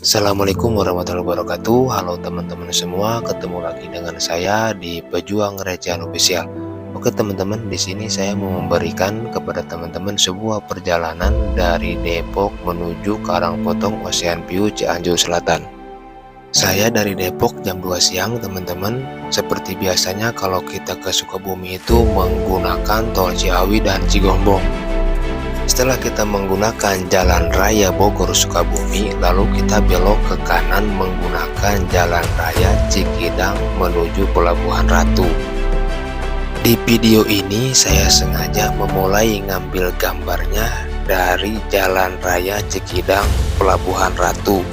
Assalamualaikum warahmatullahi wabarakatuh. Halo teman-teman semua, ketemu lagi dengan saya di Pejuang Recehan Official. Oke teman-teman, di sini saya mau memberikan kepada teman-teman sebuah perjalanan dari Depok menuju Karangpotong Ocean View Cianjur Selatan. Saya dari Depok jam 2 siang teman-teman. Seperti biasanya kalau kita ke Sukabumi itu menggunakan tol Ciawi dan Cigombong. Setelah kita menggunakan jalan raya Bogor Sukabumi, lalu kita belok ke kanan menggunakan jalan raya Cikidang menuju Pelabuhan Ratu. Di video ini saya sengaja memulai ngambil gambarnya dari jalan raya Cikidang Pelabuhan Ratu.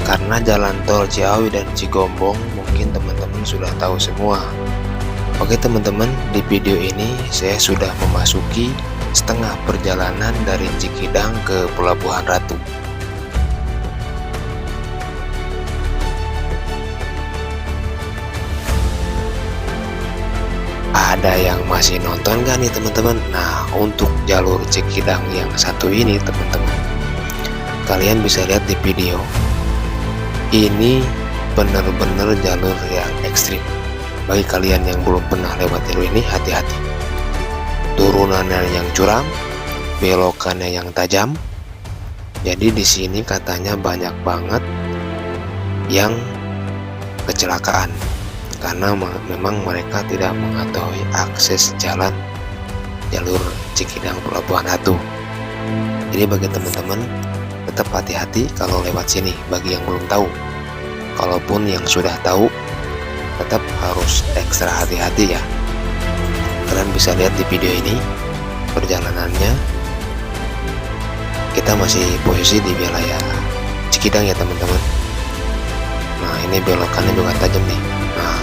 Karena jalan tol Ciawi dan Cigombong mungkin teman-teman sudah tahu semua. Oke teman-teman, di video ini saya sudah memasuki setengah perjalanan dari Cikidang ke Pelabuhan Ratu. Ada yang masih nonton gak nih teman-teman? Nah, untuk jalur Cikidang yang satu ini teman-teman, kalian bisa lihat di video ini benar-benar jalur yang ekstrim. Bagi kalian yang belum pernah lewat jalur ini, hati-hati. Turunannya yang curam, belokannya yang tajam. Jadi di sini katanya banyak banget yang kecelakaan karena memang mereka tidak mengetahui akses jalan jalur Cikidang Pelabuhan Ratu. Jadi bagi teman-teman tetap hati-hati kalau lewat sini bagi yang belum tahu. Kalaupun yang sudah tahu tetap harus ekstra hati-hati ya. Kalian bisa lihat di video ini perjalanannya. Kita masih posisi di wilayah Cikidang ya teman-teman. Nah ini belokannya juga tajam nih. Nah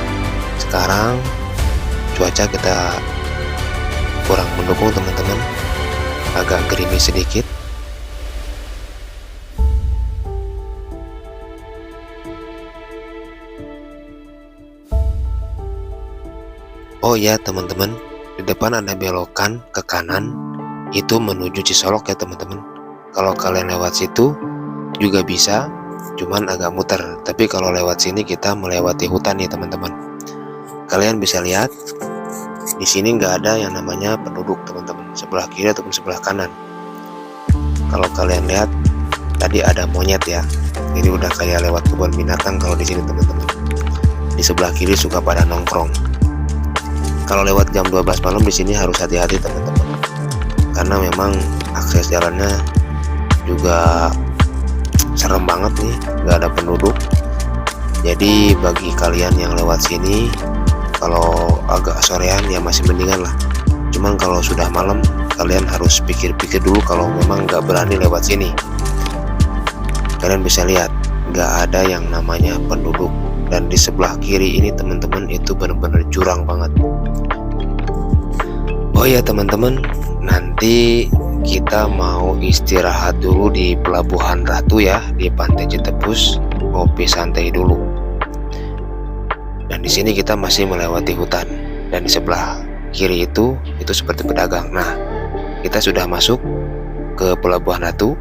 sekarang cuaca kita kurang mendukung teman-teman, agak gerimis sedikit. Oh ya teman-teman, di depan ada belokan ke kanan itu menuju Cisolok ya teman-teman. Kalau kalian lewat situ juga bisa, cuman agak muter. Tapi kalau lewat sini kita melewati hutan ya teman-teman. Kalian bisa lihat di sini nggak ada yang namanya penduduk teman-teman, sebelah kiri ataupun sebelah kanan. Kalau kalian lihat tadi ada monyet ya, jadi udah kayak lewat kebun binatang kalau di sini teman-teman. Di sebelah kiri suka pada nongkrong. Kalau lewat jam 12 malam di sini harus hati-hati teman-teman, karena memang akses jalannya juga serem banget nih, nggak ada penduduk. Jadi bagi kalian yang lewat sini, kalau agak sorean ya masih mendingan lah. Cuman kalau sudah malam, kalian harus pikir-pikir dulu kalau memang nggak berani lewat sini. Kalian bisa lihat, nggak ada yang namanya penduduk. Dan di sebelah kiri ini teman-teman itu benar-benar jurang banget. Oh ya teman-teman, nanti kita mau istirahat dulu di Pelabuhan Ratu ya, di Pantai Citepus, ngopi santai dulu. Dan di sini kita masih melewati hutan, dan di sebelah kiri itu seperti pedagang. Nah, kita sudah masuk ke Pelabuhan Ratu.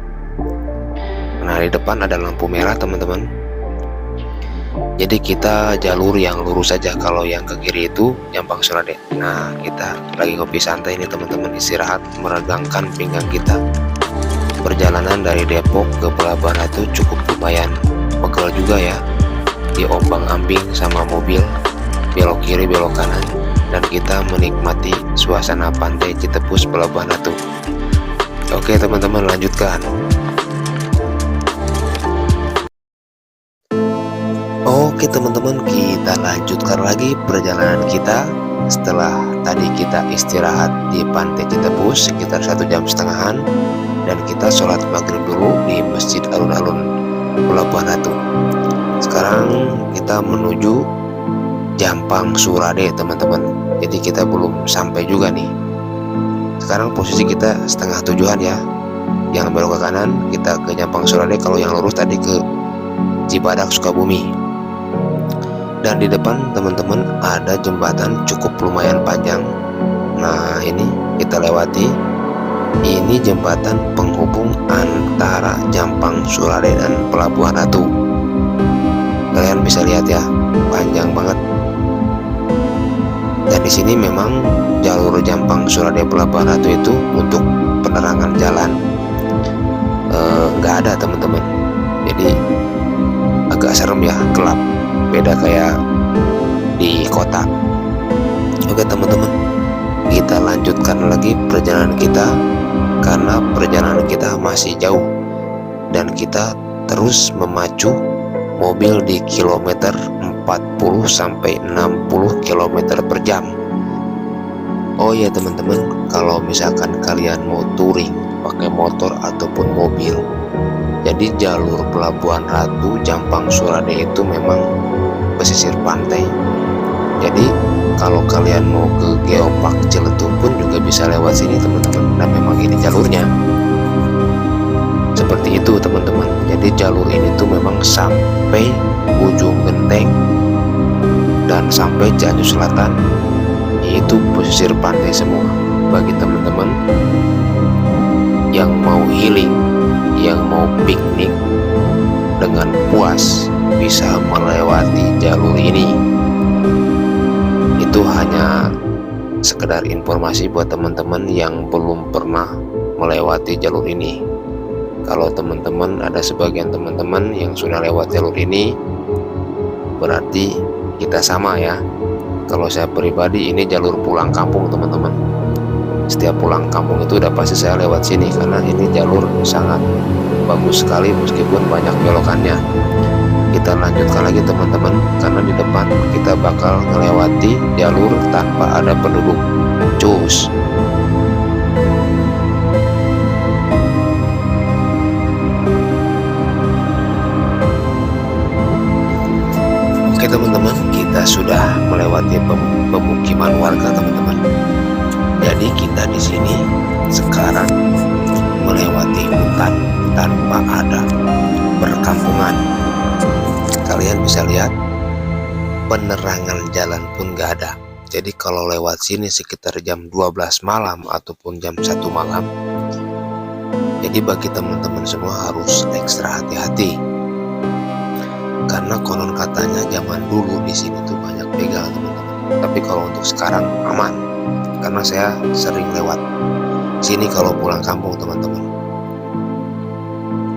Nah, di depan ada lampu merah teman-teman. Jadi kita jalur yang lurus saja, kalau yang ke kiri itu Jampang Surade. Nah kita lagi ngopi santai ini teman-teman, istirahat meregangkan pinggang kita. Perjalanan dari Depok ke Pelabuhan Ratu cukup lumayan pegel juga ya, diombang-ambing sama mobil, belok kiri belok kanan, dan kita menikmati suasana pantai Citepus Pelabuhan Ratu. Oke teman-teman, lanjutkan. Oke teman-teman, kita lanjutkan lagi perjalanan kita. Setelah tadi kita istirahat di Pantai Citepus sekitar 1,5 jam, dan kita sholat maghrib dulu di Masjid Alun-Alun Pelabuhan Ratu. Sekarang kita menuju Jampang Surade teman-teman. Jadi kita belum sampai juga nih. Sekarang posisi kita 6:30 ya. Yang belok ke kanan kita ke Jampang Surade, kalau yang lurus tadi ke Cibadak Sukabumi. Dan di depan teman-teman ada jembatan cukup lumayan panjang. Nah ini kita lewati. Ini jembatan penghubung antara Jampang Surade dan Pelabuhan Ratu. Kalian bisa lihat ya, panjang banget. Dan di sini memang jalur Jampang Surade Pelabuhan Ratu itu untuk penerangan jalan nggak ada teman-teman. Jadi agak serem ya, gelap. Beda kayak di kota. Oke teman-teman, kita lanjutkan lagi perjalanan kita, karena perjalanan kita masih jauh dan kita terus memacu mobil di kilometer 40 sampai 60 km per jam. Oh ya teman-teman, kalau misalkan kalian mau touring pakai motor ataupun mobil, jadi jalur Pelabuhan Ratu Jampang Surade itu memang pesisir pantai. Jadi kalau kalian mau ke Geopark Ciletuh pun juga bisa lewat sini teman-teman. Dan memang ini jalurnya seperti itu teman-teman. Jadi jalur ini tuh memang sampai ujung Genteng dan sampai Cianjur Selatan, yaitu pesisir pantai semua. Bagi teman-teman yang mau healing, yang mau piknik dengan puas, bisa melewati jalur ini. Itu hanya sekedar informasi buat teman-teman yang belum pernah melewati jalur ini. Kalau teman-teman ada sebagian teman-teman yang sudah lewat jalur ini, berarti kita sama ya. Kalau saya pribadi ini jalur pulang kampung teman-teman. Setiap pulang kampung itu udah pasti saya lewat sini, karena ini jalur sangat bagus sekali meskipun banyak belokannya. Kita lanjutkan lagi teman-teman, karena di depan kita bakal melewati jalur tanpa ada penduduk. Cus. Oke teman-teman, kita sudah melewati pemukiman warga teman-teman. Jadi kita di sini sekarang melewati hutan tanpa ada perkampungan. Kalian bisa lihat penerangan jalan pun gak ada. Jadi kalau lewat sini sekitar jam 12 malam ataupun jam 1 malam, jadi bagi teman-teman semua harus ekstra hati-hati, karena konon katanya zaman dulu di sini tuh banyak begal teman-teman. Tapi kalau untuk sekarang aman, karena saya sering lewat sini kalau pulang kampung teman-teman.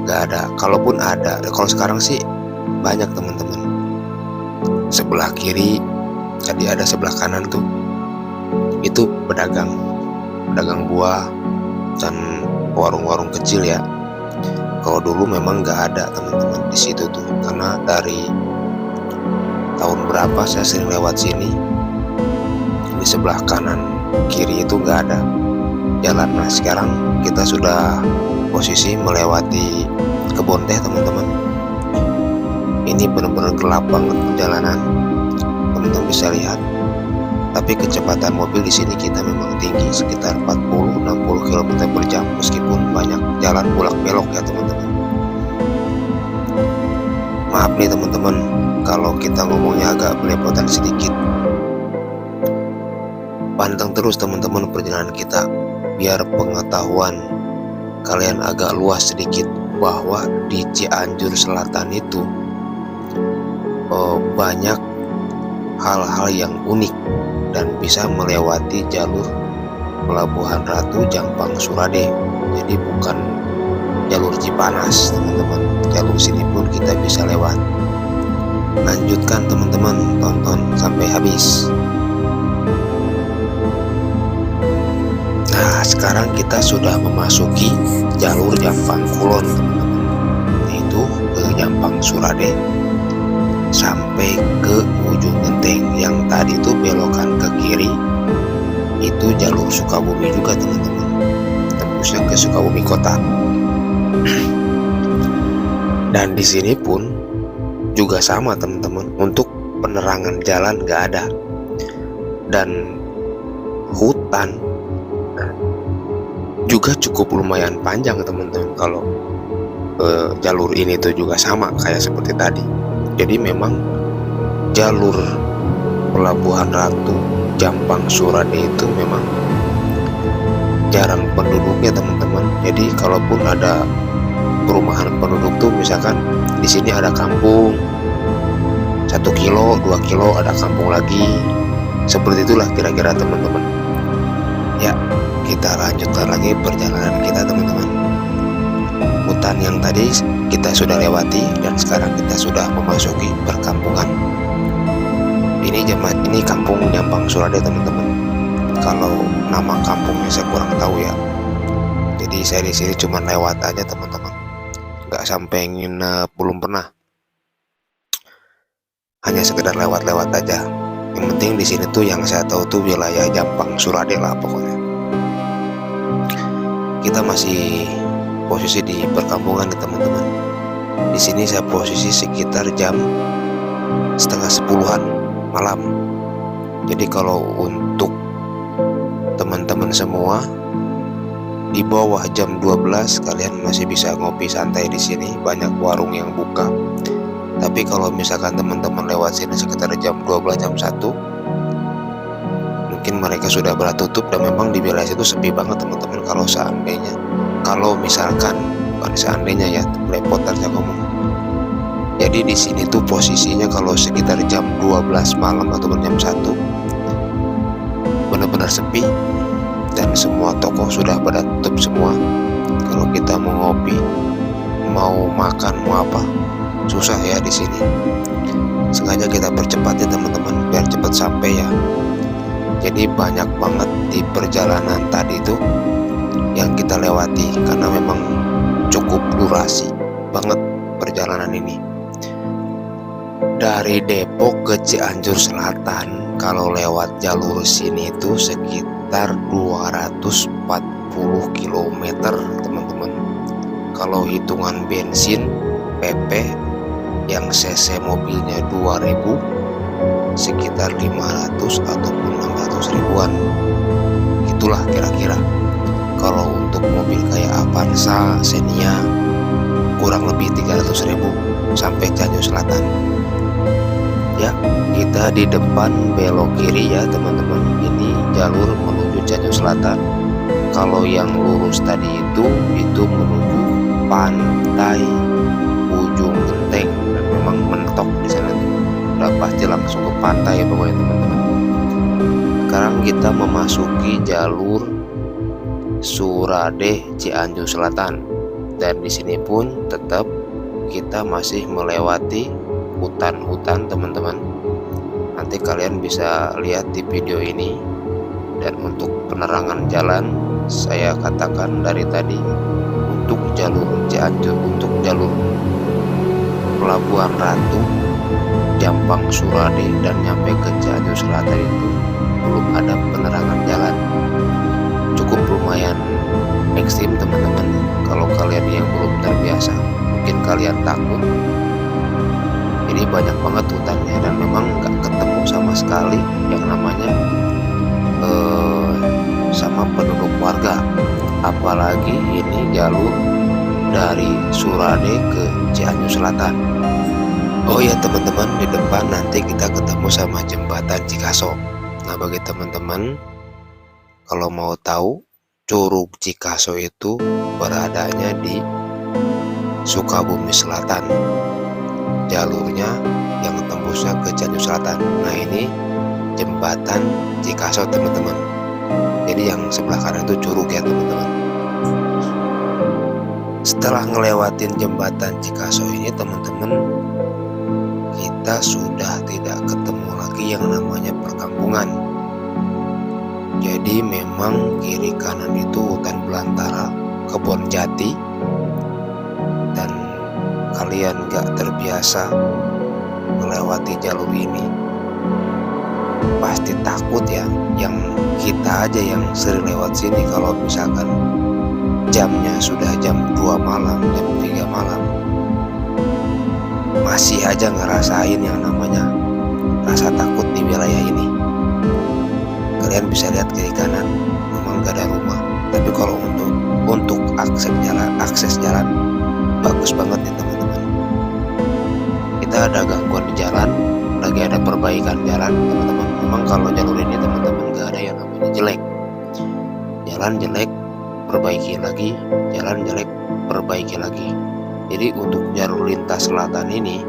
Gak ada, kalaupun ada, kalau sekarang sih banyak teman-teman. Sebelah kiri, jadi ada sebelah kanan tuh, itu pedagang buah dan warung-warung kecil ya. Kalau dulu memang nggak ada teman-teman di situ tuh, karena dari tahun berapa saya sering lewat sini, di sebelah kanan kiri itu nggak ada jalan. Nah sekarang kita sudah posisi melewati kebun teh teman-teman. Ini benar-benar gelap banget perjalanan, teman-teman bisa lihat. Tapi kecepatan mobil di sini kita memang tinggi, sekitar 40-60 km per jam, meskipun banyak jalan bolak-belok ya teman-teman. Maaf nih teman-teman kalau kita ngomongnya agak belepotan sedikit. Pantang terus teman-teman perjalanan kita, biar pengetahuan kalian agak luas sedikit, bahwa di Cianjur Selatan itu banyak hal-hal yang unik dan bisa melewati jalur Pelabuhan Ratu Jampang Surade. Jadi bukan jalur Cipanas teman-teman, jalur sini pun kita bisa lewat. Lanjutkan teman-teman, tonton sampai habis. Nah sekarang kita sudah memasuki jalur Jampang Kulon teman-teman, yaitu ke Jampang Surade sampai ke ujung Genteng. Yang tadi itu belokan ke kiri, itu jalur Sukabumi juga teman-teman, tembusnya ke Sukabumi kota. Dan di sini pun juga sama teman-teman, untuk penerangan jalan gak ada, dan hutan juga cukup lumayan panjang teman-teman. Kalau jalur ini tuh juga sama kayak seperti tadi. Jadi memang jalur Pelabuhan Ratu Jampang Surade itu memang jarang penduduknya teman-teman. Jadi kalaupun ada perumahan penduduk tuh, misalkan di sini ada kampung 1 kilo 2 kilo ada kampung lagi, seperti itulah kira-kira teman-teman. Ya, kita lanjutkan lagi perjalanan kita teman-teman. Hutan yang tadi kita sudah lewati dan sekarang kita sudah memasuki perkampungan. Ini kampung Nyampang Surade teman-teman. Kalau nama kampungnya saya kurang tahu ya. Jadi saya di sini cuma lewat aja teman-teman. Nggak sampai nginep, belum pernah. Hanya sekedar lewat-lewat aja. Yang penting di sini tuh yang saya tahu tuh wilayah Nyampang Surade lah pokoknya. Kita masih posisi di perkampungan nih teman-teman. Di sini saya posisi sekitar jam setengah 10-an malam. Jadi kalau untuk teman-teman semua di bawah jam 12 kalian masih bisa ngopi santai di sini, banyak warung yang buka. Tapi kalau misalkan teman-teman lewat sini sekitar jam 12 jam 1 mungkin mereka sudah pada tutup, dan memang di wilayah itu sepi banget teman-teman. Kalau misalkan bukan seandainya ya, belepotan saya ngomong. Jadi di sini tuh posisinya kalau sekitar jam 12 malam atau jam 1 benar-benar sepi dan semua toko sudah pada tutup semua. Kalau kita mau ngopi, mau makan, mau apa, susah ya di sini. Sengaja kita percepat ya teman-teman biar cepat sampai ya. Jadi banyak banget di perjalanan tadi itu yang kita lewati karena memang cukup durasi banget perjalanan ini. Dari Depok ke Cianjur Selatan kalau lewat jalur sini itu sekitar 240 km teman-teman. Kalau hitungan bensin PP yang cc mobilnya 2000 sekitar 500 ataupun 600 ribuan, itulah kira-kira. Kalau untuk mobil kayak Avanza, Xenia kurang lebih 300 ribu sampai Cianjur Selatan. Ya, kita di depan belok kiri ya teman-teman. Ini jalur menuju Cianjur Selatan. Kalau yang lurus tadi itu menuju pantai Ujung Genteng, dan memang mentok di sana tuh. Udah pasti langsung ke pantai ya pokoknya teman-teman. Sekarang kita memasuki jalur Surade Cianjur Selatan, dan di sini pun tetap kita masih melewati hutan-hutan teman-teman. Nanti kalian bisa lihat di video ini. Dan untuk penerangan jalan saya katakan dari tadi, untuk jalur Cianjur, untuk jalur Pelabuhan Ratu, Nyampang Surade dan nyampe ke Cianjur Selatan itu belum ada penerangan jalan. Cukup lumayan ekstrim teman-teman. Kalau kalian yang belum terbiasa, mungkin kalian takut. Ini banyak banget hutannya dan memang nggak ketemu sama sekali yang namanya sama penduduk warga. Apalagi ini jalur dari Surade ke Cianjur Selatan. Oh ya teman-teman, di depan nanti kita ketemu sama jembatan Cikaso. Nah bagi teman-teman kalau mau tahu, Curug Cikaso itu beradanya di Sukabumi Selatan. Jalurnya yang tembusnya ke Cianjur Selatan. Nah ini jembatan Cikaso teman-teman. Jadi yang sebelah kanan itu curug ya teman-teman. Setelah ngelewatin jembatan Cikaso ini teman-teman, kita sudah tidak ketemu lagi yang namanya perkampungan. Jadi memang kiri kanan itu hutan belantara, kebun jati, dan kalian gak terbiasa melewati jalur ini pasti takut ya. Yang kita aja yang sering lewat sini, kalau misalkan jamnya sudah jam 2 malam, jam 3 malam, masih aja ngerasain yang namanya rasa takut di wilayah ini. Kalian bisa lihat kiri kanan memang gak ada rumah, tapi kalau untuk akses jalan bagus banget nih teman-teman. Kita ada gangguan di jalan, lagi ada perbaikan jalan teman-teman. Memang kalau jalur ini teman-teman gak ada yang namanya jelek. Jalan jelek perbaiki lagi, jalan jelek perbaiki lagi. Jadi untuk jalur lintas selatan ini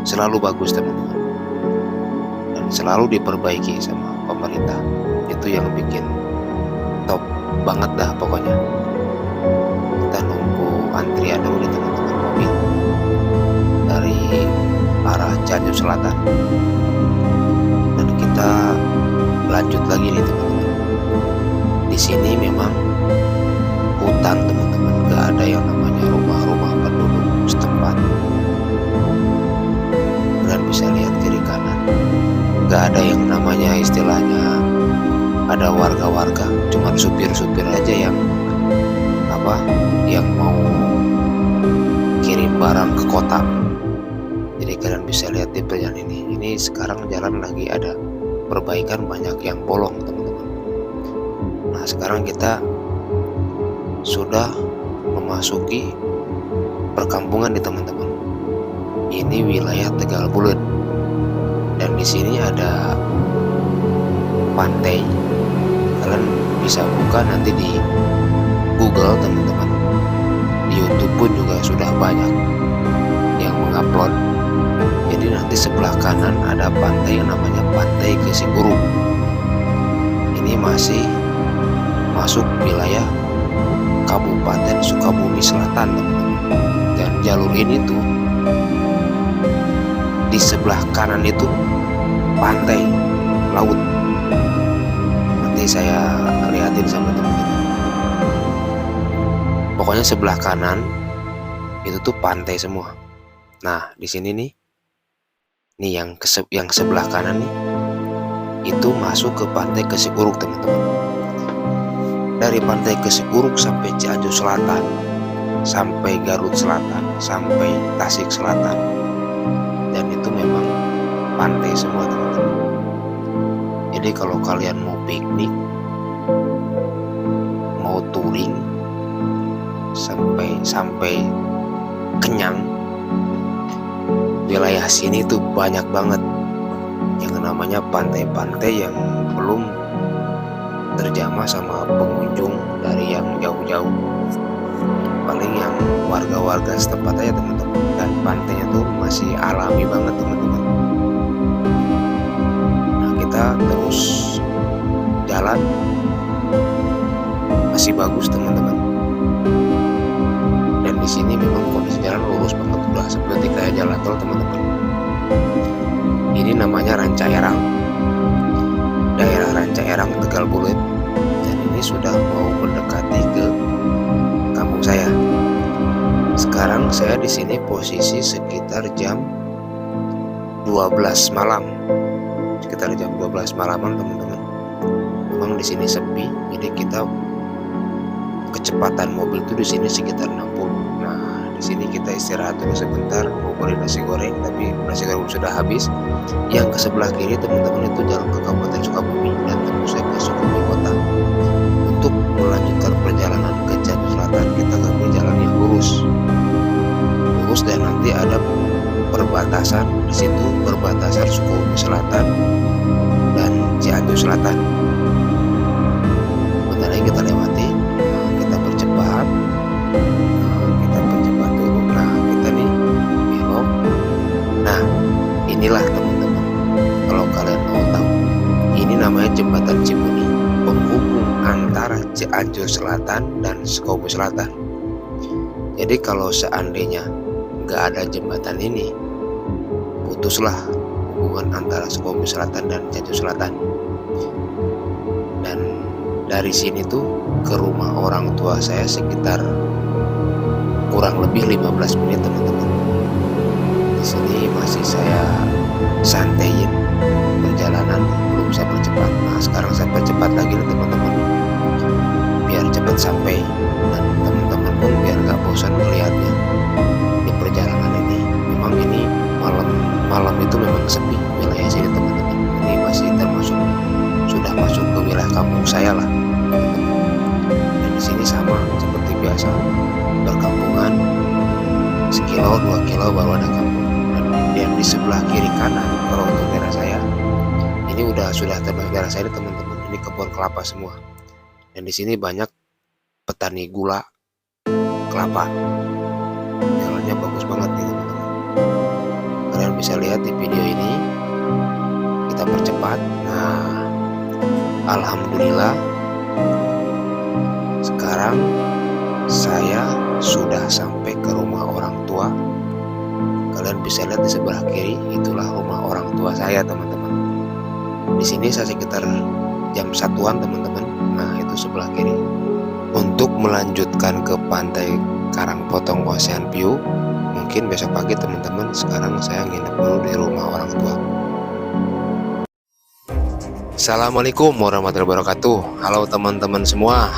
selalu bagus teman-teman, dan selalu diperbaiki sama pemerintah. Itu yang bikin top banget dah pokoknya. Kita nunggu antrian dulu nih teman-teman, mobil dari arah Cianjur Selatan, dan kita lanjut lagi nih teman-teman. Di sini memang hutan teman-teman, gak ada yang namanya rumah-rumah penduduk setempat. Kalian bisa lihat kiri kanan, gak ada yang namanya istilahnya ada warga-warga, cuman supir-supir aja yang mau kirim barang ke kota. Jadi kalian bisa lihat di perjalanan ini sekarang jalan lagi ada perbaikan, banyak yang bolong teman-teman. Nah sekarang kita sudah memasuki perkampungan nih teman-teman. Ini wilayah Tegal Bulet, dan di sini ada pantai. Kalian bisa buka nanti di Google teman-teman. Di YouTube pun juga sudah banyak yang mengupload. Jadi nanti sebelah kanan ada pantai yang namanya Pantai Kesikuruk. Ini masih masuk wilayah Kabupaten Sukabumi Selatan teman-teman. Dan jalur ini tuh di sebelah kanan itu pantai laut. Nanti saya lihatin sama teman-teman. Pokoknya sebelah kanan itu tuh pantai semua. Nah di sini nih yang sebelah kanan nih itu masuk ke Pantai Kesikuruk teman-teman. Dari Pantai Kesikuruk sampai Cianjur Selatan, sampai Garut Selatan, sampai Tasik Selatan, dan itu memang pantai semua teman-teman. Jadi kalau kalian mau piknik, mau touring sampai kenyang, wilayah sini tuh banyak banget yang namanya pantai-pantai yang belum terjamah sama pengunjung dari yang jauh-jauh, paling yang warga-warga setempat aja teman-teman. Dan pantainya tuh masih alami banget teman-teman. Nah kita terus jalan, masih bagus teman-teman. Dan di sini memang kondisi jalan lurus banget, udah seperti kayak jalan tol teman-teman. Ini namanya Ranca Erang, daerah Ranca Erang Tegal Bulet, dan ini sudah mau mendekati ke kampung saya. Sekarang saya di sini posisi sekitar jam 12 malam, sekitar jam 12 malaman teman-teman. Memang di sini sepi, jadi kita kecepatan mobil itu di sini sekitar 60. Nah di sini kita istirahat dulu sebentar, mau beli nasi goreng, tapi nasi goreng sudah habis. Yang ke sebelah kiri teman-teman itu jalan ke Kabupaten Sukabumi, dan tembus ke Sukabumi Kota. Untuk melanjutkan perjalanan ke Cianjur Selatan kita ngambil jalan yang lurus, dan nanti ada perbatasan di situ, perbatasan Sukabumi Selatan dan Cianjur Selatan. Bentar lagi kita lewati. Kita percepat dulu. Nah kita nih belok. Nah inilah teman-teman, kalau kalian mau tahu, ini namanya Jembatan Cibuni, penghubung antara Cianjur Selatan dan Sukabumi Selatan. Jadi kalau seandainya nggak ada jembatan ini, putuslah hubungan antara Sukabumi Selatan dan Cianjur Selatan. Dan dari sini tuh ke rumah orang tua saya sekitar kurang lebih 15 menit teman-teman. Di sini masih saya santaiin perjalanan, belum saya percepat. Nah sekarang saya percepat lagi nih teman-teman, biar cepat sampai, dan teman-teman pun biar nggak bosan melihatnya di perjalanan ini. Memang ini malam itu memang sepi wilayah sini teman-teman. Ini masih termasuk sudah masuk ke wilayah kampung saya lah. Dan di sini sama seperti biasa, perkampungan, sekilo 2 kilo baru ada kampung. Dan di sebelah kiri kanan, kalau untuk daerah saya ini sudah termasuk daerah saya teman-teman. Ini kebun kelapa semua, dan di sini banyak petani gula kelapa. Jalannya bagus banget nih teman-teman. Kalian bisa lihat di video ini. Kita percepat. Nah, alhamdulillah sekarang saya sudah sampai ke rumah orang tua. Kalian bisa lihat di sebelah kiri, itulah rumah orang tua saya teman-teman. Di sini saya sekitar jam 1-an teman-teman. Nah, itu sebelah kiri. Untuk melanjutkan ke pantai Karangpotong Ocean View, mungkin besok pagi teman-teman. Sekarang saya nginep dulu di rumah orang tua. Assalamualaikum warahmatullahi wabarakatuh. Halo teman-teman semua.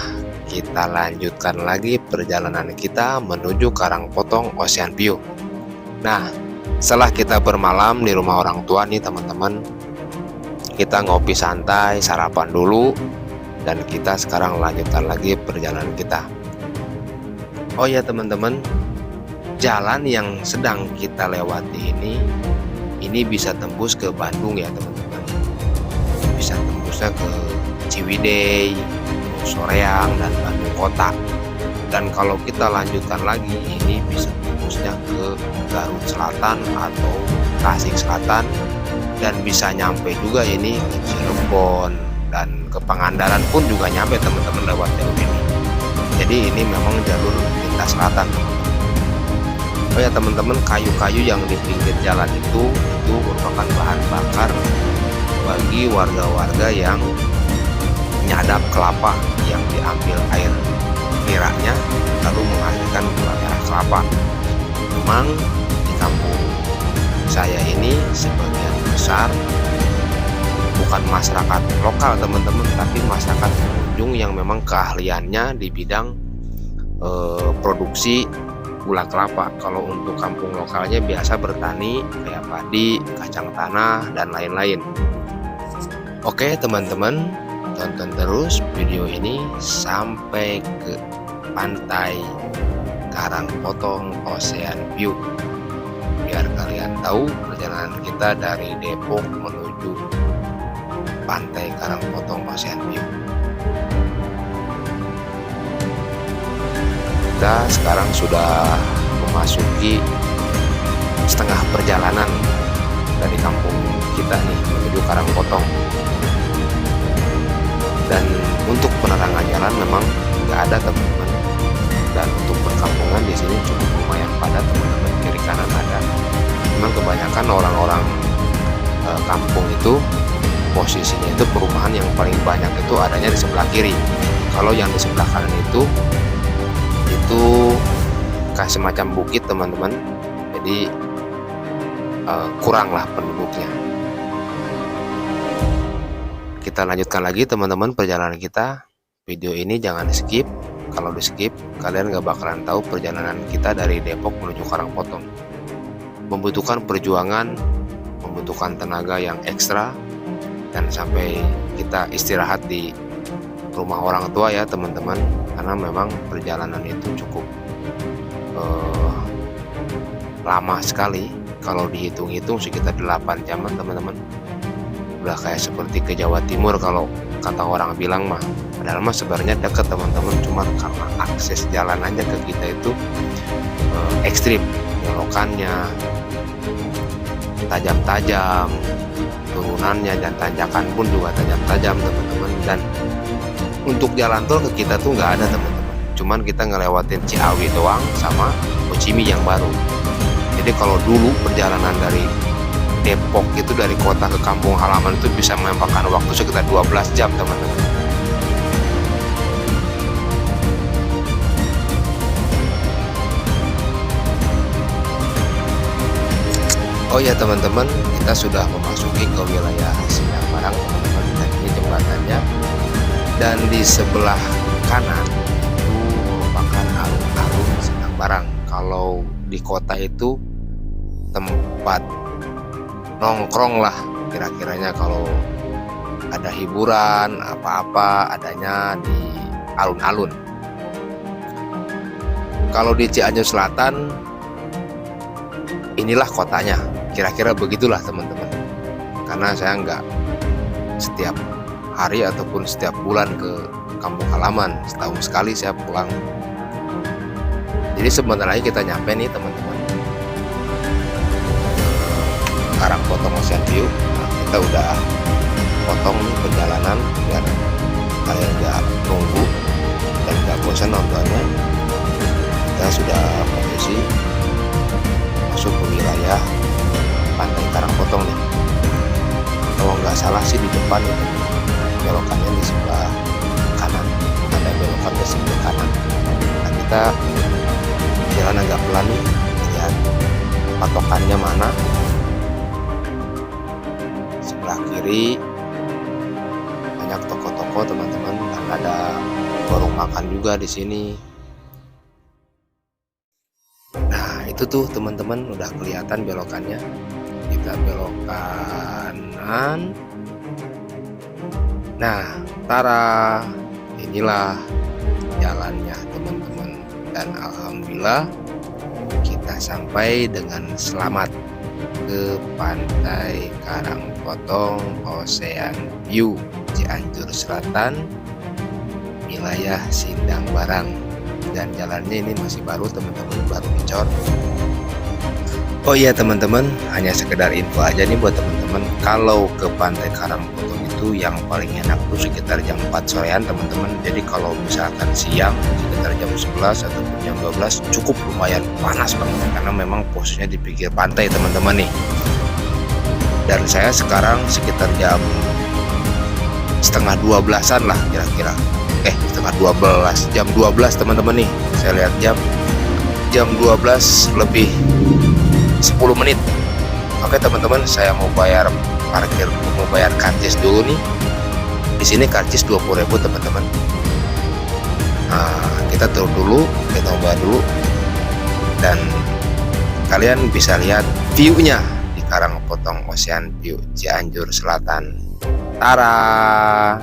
Kita lanjutkan lagi perjalanan kita menuju Karangpotong Ocean View. Nah, setelah kita bermalam di rumah orang tua nih teman-teman, kita ngopi santai, sarapan dulu, dan kita sekarang lanjutkan lagi perjalanan kita. Oh ya teman-teman, jalan yang sedang kita lewati ini bisa tembus ke Bandung ya teman-teman. Bisa tembusnya ke Ciwidey, Soreang, dan Bandung Kota. Dan kalau kita lanjutkan lagi, ini bisa tembusnya ke Garut Selatan atau Tasik Selatan, dan bisa nyampe juga ini ke Cirebon, dan ke Pangandaran pun juga nyampe teman-teman lewat jalur ini. Jadi ini memang jalur lintas selatan. Oh ya teman-teman, kayu-kayu yang di pinggir jalan itu merupakan bahan bakar bagi warga-warga yang nyadap kelapa yang diambil air niranya lalu menghasilkan gula merah kelapa. Memang di kampung saya ini sebagian besar bukan masyarakat lokal teman-teman, tapi masyarakat pengunjung yang memang keahliannya di bidang produksi gula kelapa. Kalau untuk kampung lokalnya biasa bertani kayak padi, kacang tanah, dan lain-lain. Oke teman-teman, tonton terus video ini sampai ke pantai Karangpotong Ocean View, biar kalian tahu perjalanan kita dari Depok menuju pantai Karangpotong Ocean View. Kita sekarang sudah memasuki setengah perjalanan dari kampung kita nih menuju Karangpotong. Dan untuk penerangan jalan memang nggak ada teman-teman. Dan untuk perkampungan di sini cukup lumayan padat teman-teman, kiri kanan ada. Memang kebanyakan orang-orang kampung itu posisinya itu perumahan yang paling banyak itu adanya di sebelah kiri. Kalau yang di sebelah kanan itu kayak semacam bukit teman-teman. Jadi kurang lah penduduknya. Kita lanjutkan lagi teman-teman perjalanan kita. Video ini jangan di skip. Kalau di skip kalian gak bakalan tahu perjalanan kita dari Depok menuju Karangpotong. Membutuhkan perjuangan, membutuhkan tenaga yang ekstra, dan sampai kita istirahat di rumah orang tua ya teman-teman. Karena memang perjalanan itu cukup lama sekali. Kalau dihitung-hitung sekitar 8 jam teman-teman. Udah kayak seperti ke Jawa Timur kalau kata orang bilang mah. Padahal mah sebenarnya dekat teman-teman, cuma karena akses jalan aja ke kita itu ekstrim, belokannya tajam-tajam, turunannya dan tanjakan pun juga tajam-tajam teman-teman. Dan untuk jalan tol ke kita tuh nggak ada teman-teman, cuman kita ngelewatin Ciawi doang sama Bocimi yang baru. Jadi kalau dulu perjalanan dari Depok itu dari kota ke kampung halaman itu bisa memakan waktu sekitar 12 jam teman-teman. Oh ya teman-teman, kita sudah memasuki ke wilayah Sindangbarang teman-teman. Dan ini jembatannya, dan di sebelah kanan itu merupakan alun-alun Sindangbarang. Kalau di kota itu tempat nongkrong lah kira-kiranya, kalau ada hiburan apa-apa adanya di alun-alun. Kalau di Cianjur Selatan inilah kotanya, kira-kira begitulah teman-teman. Karena saya nggak setiap hari ataupun setiap bulan ke kampung halaman. Setahun sekali saya pulang. Jadi sebentar lagi kita nyampe nih teman-teman, Karangpotong Ocean View. Nah, kita udah potong nih perjalanan biar kalian gak nunggu dan gak bosan nontonnya. Kita sudah posisi masuk ke wilayah Pantai Karangpotong nih. Kalau nggak salah sih di depan itu, belokannya di sebelah kanan, ada belokan ke sebelah kanan. Nah, kita jalan agak pelan nih, lihat patokannya mana. Sebelah kiri banyak toko-toko teman-teman, dan ada warung makan juga di sini. Nah itu tuh teman-teman udah kelihatan belokannya. Kita belok kanan. Nah, tara, inilah jalannya teman-teman, dan alhamdulillah kita sampai dengan selamat ke Pantai Karangpotong Ocean View Cianjur Selatan, wilayah Sindang Barang. Dan jalannya ini masih baru teman-teman, baru dicor. Oh iya teman-teman, hanya sekedar info aja nih buat teman-teman, kalau ke Pantai Karangpotong itu yang paling enak tuh sekitar jam 4 sorean teman-teman. Jadi kalau misalkan siang sekitar jam 11 ataupun jam 12 cukup lumayan panas banget, karena memang posisinya di pinggir pantai teman-teman nih. Dan saya sekarang sekitar jam setengah 12-an lah kira-kira, setengah 12, jam 12 teman-teman nih. Saya lihat jam 12 lebih 10 menit. Oke teman-teman, saya mau bayar parkir, mau bayar karcis dulu nih. Di sini karcis 20.000 teman-teman. Nah, kita turun dulu, kita bayar dulu, dan kalian bisa lihat view-nya di Karangpotong Ocean View Cianjur Selatan. Tara.